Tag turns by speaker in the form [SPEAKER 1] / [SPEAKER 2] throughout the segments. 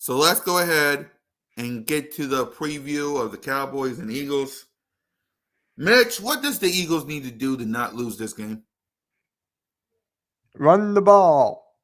[SPEAKER 1] So let's go ahead and get to the preview of the Cowboys and Eagles. Mitch, what does the Eagles need to do to not lose this game?
[SPEAKER 2] Run the ball.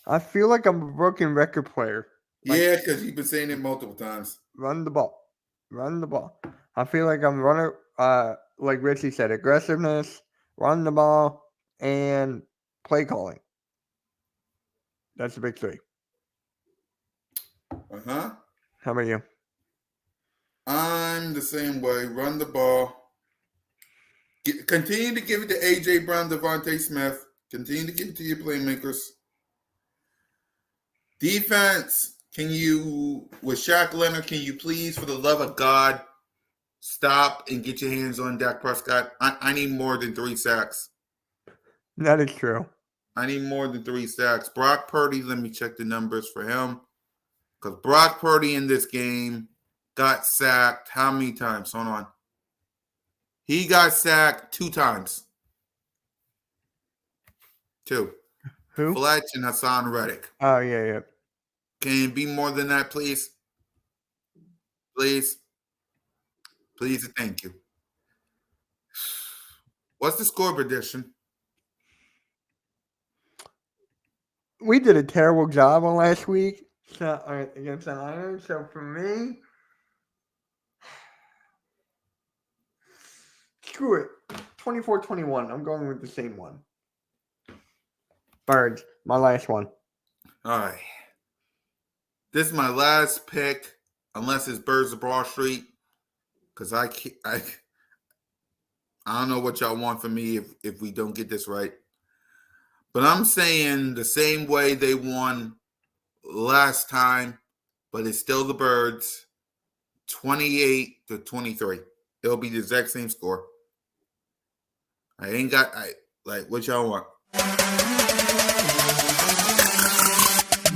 [SPEAKER 2] I feel like I'm a broken record player.
[SPEAKER 1] Yeah, because you've been saying it multiple times.
[SPEAKER 2] Run the ball. Run the ball. I feel like I'm running, like Richie said, aggressiveness, run the ball, and play calling. That's the big three.
[SPEAKER 1] Uh-huh.
[SPEAKER 2] How about you?
[SPEAKER 1] I'm the same way. Run the ball. Continue to give it to A.J. Brown, Devontae Smith. Continue to give it to your playmakers. Defense, with Shaq Leonard, can you please, for the love of God, stop and get your hands on Dak Prescott? I need more than 3 sacks.
[SPEAKER 2] That is true.
[SPEAKER 1] I need more than 3 sacks. Brock Purdy, let me check the numbers for him. Because Brock Purdy in this game got sacked how many times? Hold on. He got sacked 2 times. 2.
[SPEAKER 2] Who?
[SPEAKER 1] Fletch and Hassan Reddick.
[SPEAKER 2] Oh, yeah.
[SPEAKER 1] Can it be more than that, please? Please. Please and thank you. What's the score prediction?
[SPEAKER 2] We did a terrible job on last week against the Lions. So for me, screw it. 24-21. I'm going with the same one. Birds, my last one.
[SPEAKER 1] All right. This is my last pick, unless it's Birds of Broad Street, because I don't know what y'all want from me if we don't get this right. But I'm saying the same way they won last time, but it's still the Birds, 28-23. It'll be the exact same score. What y'all want?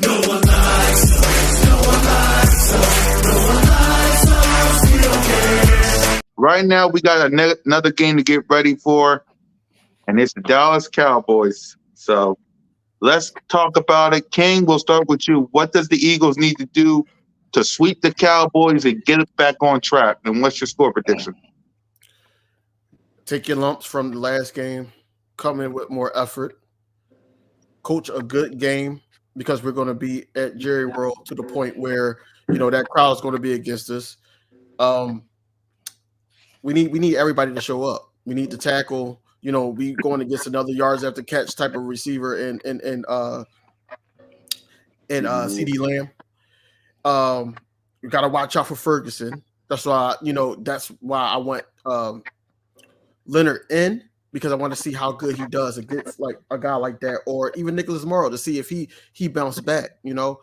[SPEAKER 3] No one likes us. No one likes us. No one likes us. We don't care.
[SPEAKER 1] Right now, we got another game to get ready for, and it's the Dallas Cowboys. So let's talk about it. King, we'll start with you. What does the Eagles need to do to sweep the Cowboys and get it back on track? And what's your score prediction?
[SPEAKER 4] Take your lumps from the last game, come in with more effort, coach a good game, because we're going to be at Jerry World to the point where, that crowd is going to be against us. We need everybody to show up. We need to tackle. We going against another yards after catch type of receiver and CD Lamb. We got to watch out for Ferguson. That's why I want Leonard in, because I want to see how good he does against like a guy like that, or even Nicholas Morrow, to see if he bounced back. I know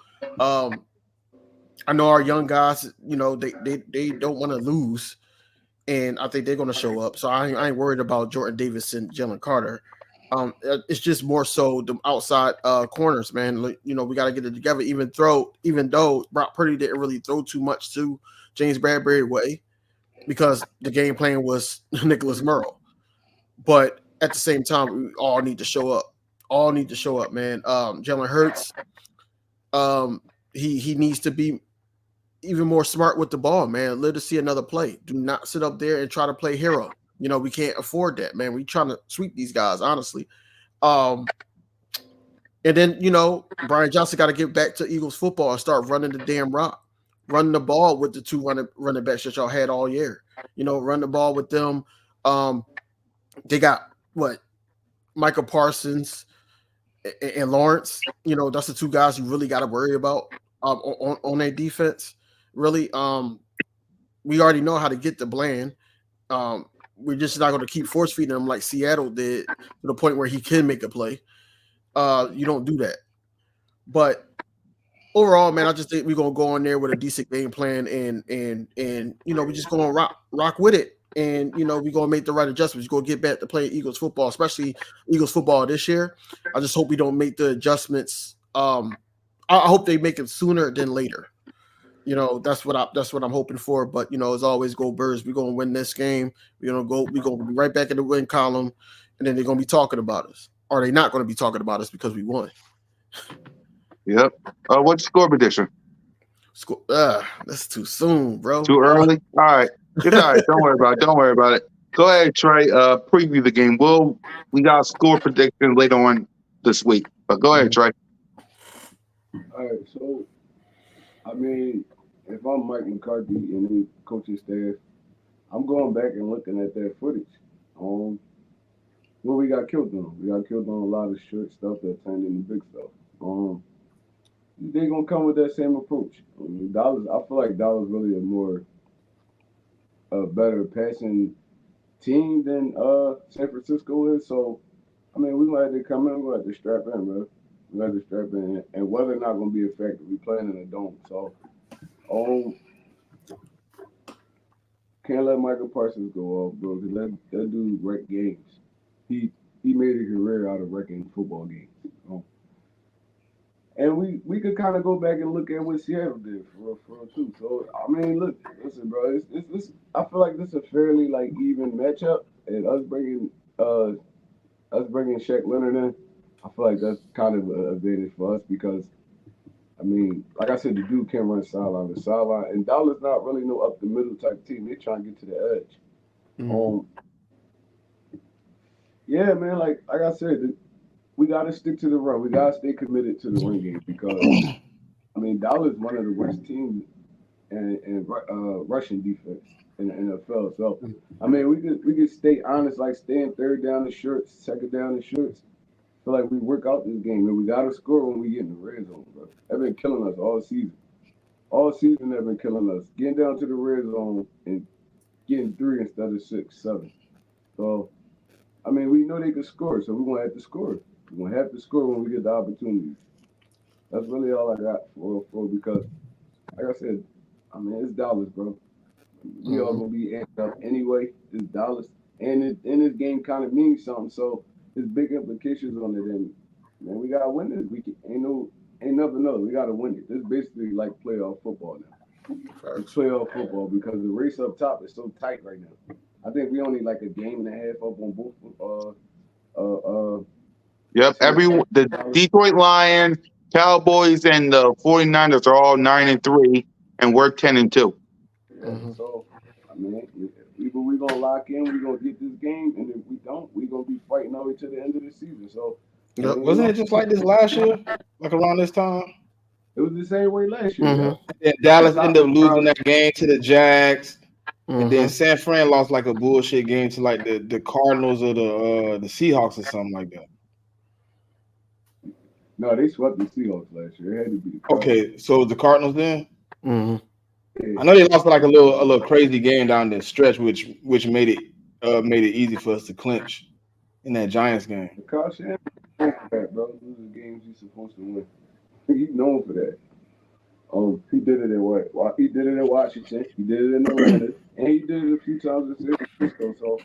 [SPEAKER 4] our young guys, they don't want to lose, and I think they're going to show up. So I ain't worried about Jordan Davis and Jalen Carter. It's just more so the outside corners, man. We got to get it together. Even though Brock Purdy didn't really throw too much to James Bradbury way, because the game plan was Nicholas Morrow. But at the same time, we all need to show up. All need to show up, man. Jalen Hurts, he needs to be even more smart with the ball, man. Live to see another play. Do not sit up there and try to play hero. We can't afford that, man. We trying to sweep these guys, honestly. And then, Brian Johnson got to get back to Eagles football and start running the damn rock. Run the ball with the 2 running backs that y'all had all year. Run the ball with them. They got Michael Parsons and Lawrence. That's the 2 guys you really got to worry about on their defense. Really, we already know how to get to Bland. We're just not going to keep force feeding him like Seattle did, to the point where he can make a play. You don't do that. But overall, man, I just think we're gonna go in there with a decent game plan, and we're just gonna rock with it, and we're gonna make the right adjustments. We're gonna get back to playing Eagles football, especially Eagles football this year. I just hope we don't make the adjustments. I hope they make it sooner than later. That's what I'm hoping for. But as always, go Birds. We're gonna win this game. We're gonna be right back in the win column, and then they're gonna be talking about us. Or they're not gonna be talking about us because we won.
[SPEAKER 1] Yep. What's your score prediction?
[SPEAKER 4] That's too soon, bro.
[SPEAKER 1] Too early? All right. It's all right. Don't worry about it. Don't worry about it. Go ahead, Trey. Preview the game. We got a score prediction later on this week. But go ahead, Trey.
[SPEAKER 5] All right, so I mean, if I'm Mike McCarthy and the coaching staff, I'm going back and looking at that footage. What we got killed on? We got killed on a lot of short stuff that turned into big stuff. They're gonna come with that same approach. I mean, Dallas. I feel like Dallas really a better passing team than San Francisco is. So I mean, we might have to come in. We have to strap in, bro. We have to strap in, and weather not gonna be a factor. We playing in a dome, so can't let Michael Parsons go off, bro. Cause that dude wreck games. He made a career out of wrecking football games. And we could kind of go back and look at what Seattle did for real too. So I mean, listen, bro. It's I feel like this is a fairly like even matchup, and us bringing Shaq Leonard in, I feel like that's kind of an advantage for us because I mean, like I said, the dude can run sideline to sideline, and Dallas not really no up the middle type team. They trying to get to the edge.
[SPEAKER 4] Mhm.
[SPEAKER 5] Yeah, man. Like I said, we got to stick to the run. We got to stay committed to the run game because I mean, Dallas one of the worst teams in rushing defense in the NFL. So I mean, we could stay honest, like staying third down the shirts, second down the shirts. Feel like we work out this game, and we got to score when we get in the red zone, bro. They've been killing us all season. All season they've been killing us. Getting down to the red zone and getting 3 instead of 6, 7. So I mean, we know they can score, so we're gonna have to score. We're gonna have to score when we get the opportunities. That's really all I got for because, like I said, I mean it's Dallas, bro. We all gonna be amped up anyway. It's Dallas, and this game kind of means something. So there's big implications on it, and man, we gotta win this. Ain't nothing else. We gotta win it. This is basically like playoff football now. It's playoff football because the race up top is so tight right now. I think we only like a game and a half up on both.
[SPEAKER 1] Yep. The Detroit Lions, Cowboys, and the 49ers are all 9-3, and we're 10-2.
[SPEAKER 5] So I mean, either we gonna lock in, we gonna get this game, and if we don't, we gonna be fighting all the way to the end of the season. So
[SPEAKER 6] Wasn't it just like this last year, like around this time?
[SPEAKER 5] it was the same way last year.
[SPEAKER 6] And Dallas ended up losing that game to the Jags, and then San Fran lost like a bullshit game to like the Cardinals or the Seahawks or something like that.
[SPEAKER 5] No, they swept the Seahawks last year. It had to be the Cardinals.
[SPEAKER 6] Okay, so the Cardinals then. I know they lost like a little crazy game down the stretch, which made it easy for us to clinch in that Giants game.
[SPEAKER 5] Kyle Shanahan known for that, bro. These are games he's supposed to win. He's known for that. He did it in what? He did it in Washington. He did it in Atlanta, and he did it a few times in San Francisco. So,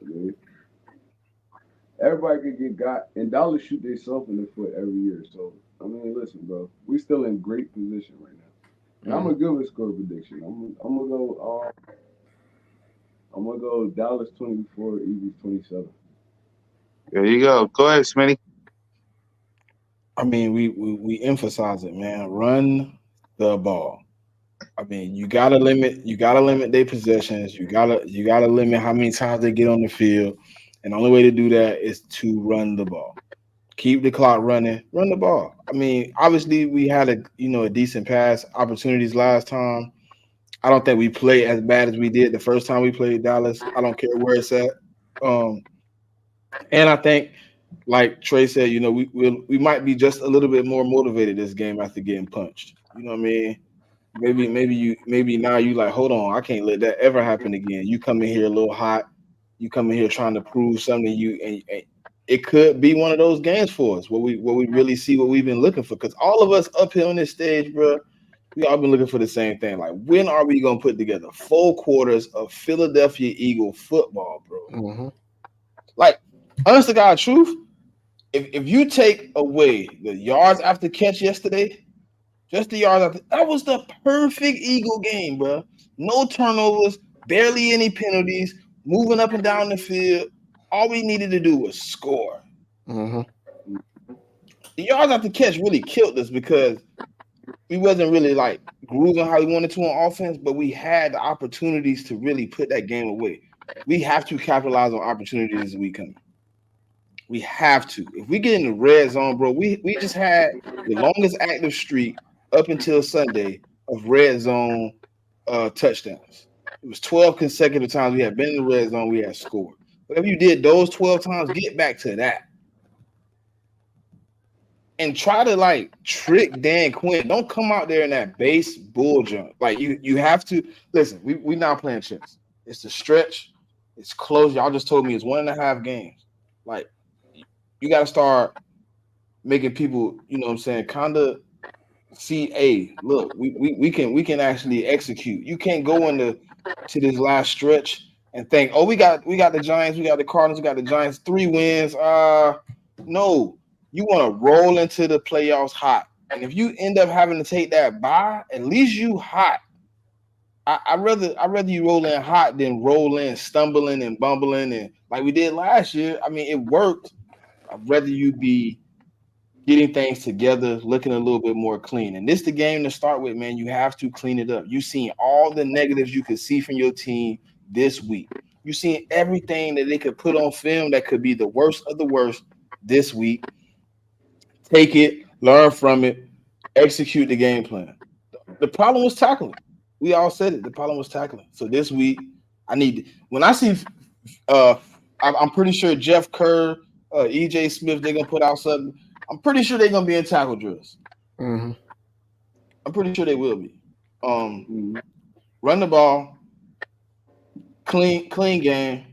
[SPEAKER 5] I mean, everybody could get got, and Dallas shoot themselves in the foot every year. So, I mean, listen, bro, we still in great position right now. And I'm gonna give a score prediction. I'm gonna go Dallas 24, Eagles 27.
[SPEAKER 1] There you go. Go ahead, Smitty.
[SPEAKER 6] I mean, we emphasize it, man. Run the ball. I mean, you gotta limit their possessions. You gotta limit how many times they get on the field. And the only way to do that is to run the ball. Keep the clock running, run the ball. I mean, obviously we had a decent pass opportunities last time. I don't think we played as bad as we did the first time we played Dallas. I don't care where it's at. And I think, like Trey said, we might be just a little bit more motivated this game after getting punched. You know what I mean? Maybe now you like, hold on, I can't let that ever happen again. You come in here a little hot. You come in here trying to prove something. And it could be one of those games for us where we really see what we've been looking for. Because all of us up here on this stage, bro, we all been looking for the same thing. Like, when are we gonna put together 4 quarters of Philadelphia Eagle football, bro? Like, honest to God, truth. If you take away the yards after catch yesterday, just the yards after, that was the perfect Eagle game, bro. No turnovers, barely any penalties, moving up and down the field. All we needed to do was score. the yards after catch really killed us because we wasn't really like grooving how we wanted to on offense, but we had the opportunities to really put that game away. We have to capitalize on opportunities as we come. We have to. If we get in the red zone, bro, we just had the longest active streak up until Sunday of red zone touchdowns. It was 12 consecutive times we had been in the red zone, we had scored. Whatever you did those 12 times, get back to that. And try to like trick Dan Quinn. Don't come out there in that base bull jump. Like you have to listen. We not playing chess. It's a stretch. It's close. Y'all just told me it's 1.5 games. Like you got to start making people, you know what I'm saying, kind of see. Hey, look, we can actually execute. You can't go into this last stretch and think, oh, we got the Giants, we got the Cardinals, we got the Giants, 3 wins. No. You want to roll into the playoffs hot. And if you end up having to take that bye, at least you hot. I'd rather you roll in hot than roll in stumbling and bumbling and like we did last year. I mean, it worked. I'd rather you be getting things together, looking a little bit more clean. And this is the game to start with, man. You have to clean it up. You've seen all the negatives you could see from your team this week. You've seen everything that they could put on film that could be the worst of the worst this week. Take it, learn from it, execute the game plan. The problem was tackling. We all said it. The problem was tackling. So this week, when I see, I'm pretty sure Jeff Kerr, EJ Smith, they're gonna put out something. I'm pretty sure they're gonna be in tackle drills.
[SPEAKER 4] Mm-hmm.
[SPEAKER 6] I'm pretty sure they will be. Run the ball, clean game,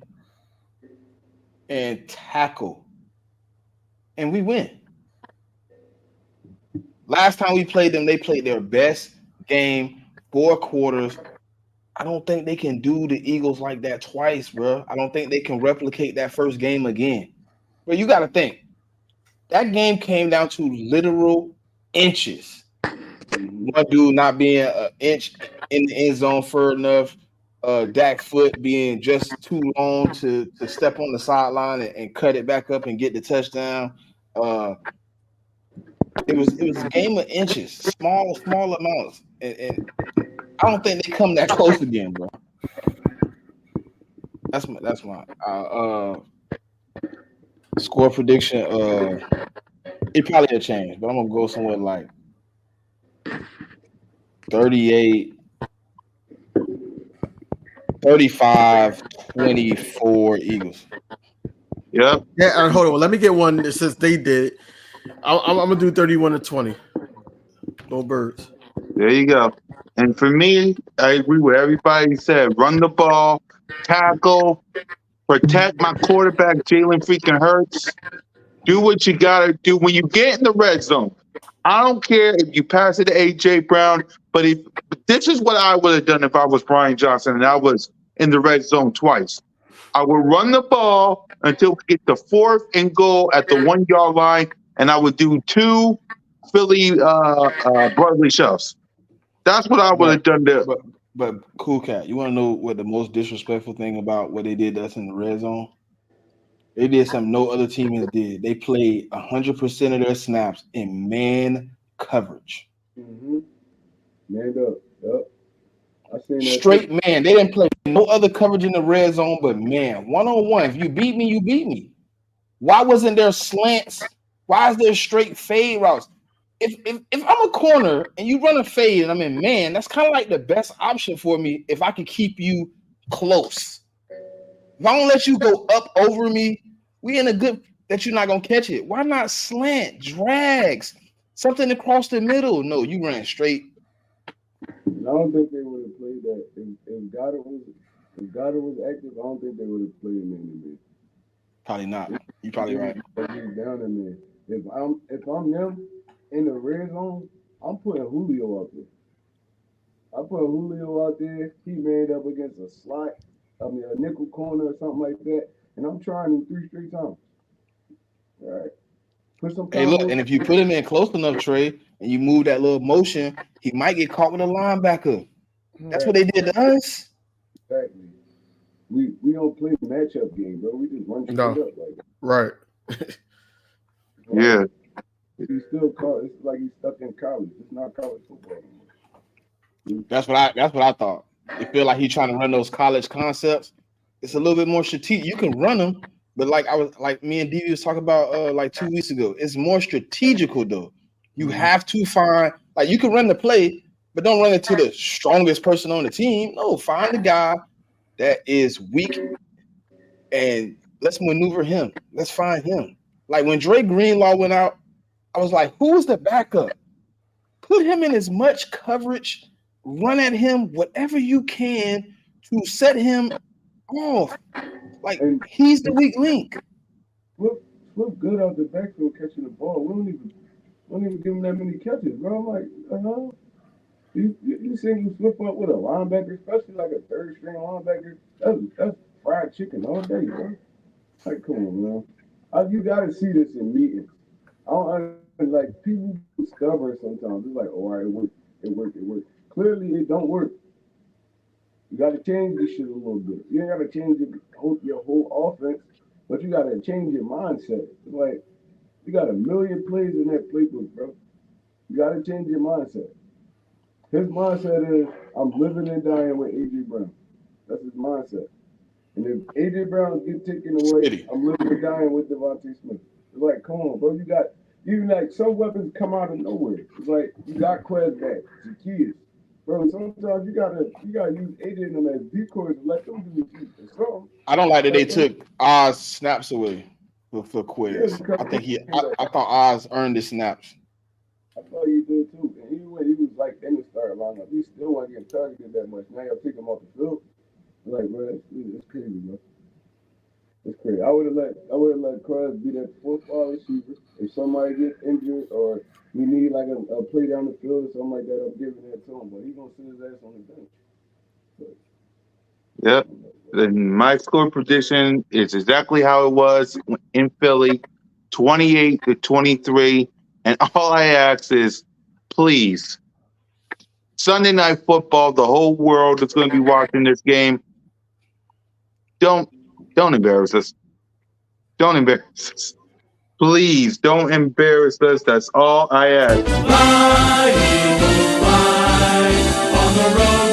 [SPEAKER 6] and tackle, and we win. Last time we played them, they played their best game, 4 quarters. I don't think they can do the Eagles like that twice, bro. I don't think they can replicate that first game again. But you got to think, that game came down to literal inches. One dude not being an inch in the end zone far enough, Dak foot being just too long to step on the sideline and cut it back up and get the touchdown. It was a game of inches, small amounts, and I don't think they come that close again, bro. That's my score prediction. It probably will change, but I'm gonna go somewhere like 38, 35, 24 Eagles.
[SPEAKER 1] Yep.
[SPEAKER 4] Yeah, hold on. Let me get one that says they did. I'm gonna do 31-20. Go Birds.
[SPEAKER 1] There you go. And for me, I agree with everybody said. Run the ball, tackle, protect my quarterback, Jalen freaking Hurts. Do what you gotta do when you get in the red zone. I don't care if you pass it to AJ Brown, but this is what I would have done if I was Brian Johnson and I was in the red zone twice. I would run the ball until we get the 4th and goal at the 1-yard line, and I would do 2 Philly brotherly shoves. That's what I would have done there.
[SPEAKER 6] But Cool Cat, you want to know what the most disrespectful thing about what they did to us in the red zone? They did something no other team has did. They played 100% of their snaps in man coverage.
[SPEAKER 5] Mm-hmm. Man up. Yep. I seen that
[SPEAKER 6] Straight man. They didn't play no other coverage in the red zone but man. 1-on-1. If you beat me, you beat me. Why wasn't there slants? Why is there straight fade routes? If I'm a corner and you run a fade and I'm in man, that's kind of like the best option for me if I can keep you close. If I don't let you go up over me, we in a good that you're not gonna catch it. Why not slant, drags, something across the middle? No, you ran straight.
[SPEAKER 5] I don't think they would have played that. If Goddard was active, I don't think they would have played him in there.
[SPEAKER 6] Probably not. You're probably right.
[SPEAKER 5] He's down in there. If I'm them in the red zone, I'm putting Julio out there. I put Julio out there. He made up against a slot. A nickel corner or something like that, and I'm trying him 3 straight times. All right. Put some.
[SPEAKER 6] Hey, look, and if you put him in close enough, Trey, and you move that little motion, he might get caught with a linebacker. That's what they did to us.
[SPEAKER 5] Exactly. We don't play matchup game, bro. We just run straight up like that.
[SPEAKER 4] Right.
[SPEAKER 1] Yeah.
[SPEAKER 5] He's still caught. It's like he's stuck in college. It's not college football anymore.
[SPEAKER 6] That's what I thought. It feel like he's trying to run those college concepts. It's a little bit more strategic. You can run them, but like me and DV was talking about like 2 weeks ago. It's more strategical though. You have to find like you can run the play, but don't run it to the strongest person on the team. No, find the guy that is weak and let's maneuver him. Let's find him. Like when Dre Greenlaw went out, I was like, who's the backup? Put him in as much coverage, run at him, whatever you can to set him off. Like he's the weak link.
[SPEAKER 5] Flip good out the backfield catching the ball. We don't even give him that many catches, bro. I'm like, you seen you flip up with a linebacker, especially like a third string linebacker. That's fried chicken all day, bro. Like, come on, man. You gotta see this in meetings. I don't like people stubborn sometimes. It's like, oh, all right, it worked. Clearly, it don't work. You got to change this shit a little bit. You ain't got to change your whole offense, but you got to change your mindset. It's like you got a million plays in that playbook, bro. You got to change your mindset. His mindset is, I'm living and dying with A.J. Brown. That's his mindset. And if A.J. Brown get taken away, I'm living and dying with Devontae Smith. It's like, come on, bro. You got even like some weapons come out of nowhere. It's like you got Quez back, Zacchaeus. Bro, sometimes you gotta use AJ and them as decoys and let them do something.
[SPEAKER 6] I don't like that they took Oz snaps away for Quez. I thought Oz earned his snaps.
[SPEAKER 5] I thought he did too. And even when he was like in the start lineup, he still wasn't getting targeted that much. Now y'all take him off the field. Like, bro, it's crazy, bro. It's crazy. I would have let Quez be that fourth wide receiver. If somebody gets injured or we need like a play down the field or something like that, I'm giving that to him. But he's gonna sit his ass on the bench.
[SPEAKER 1] Yep. Then my score prediction is exactly how it was in Philly, 28-23. And all I ask is, please, Sunday Night Football, the whole world is going to be watching this game. Don't embarrass us. Don't embarrass us. Please don't embarrass us. That's all I ask.
[SPEAKER 3] Fly, Eagle, fly on the road.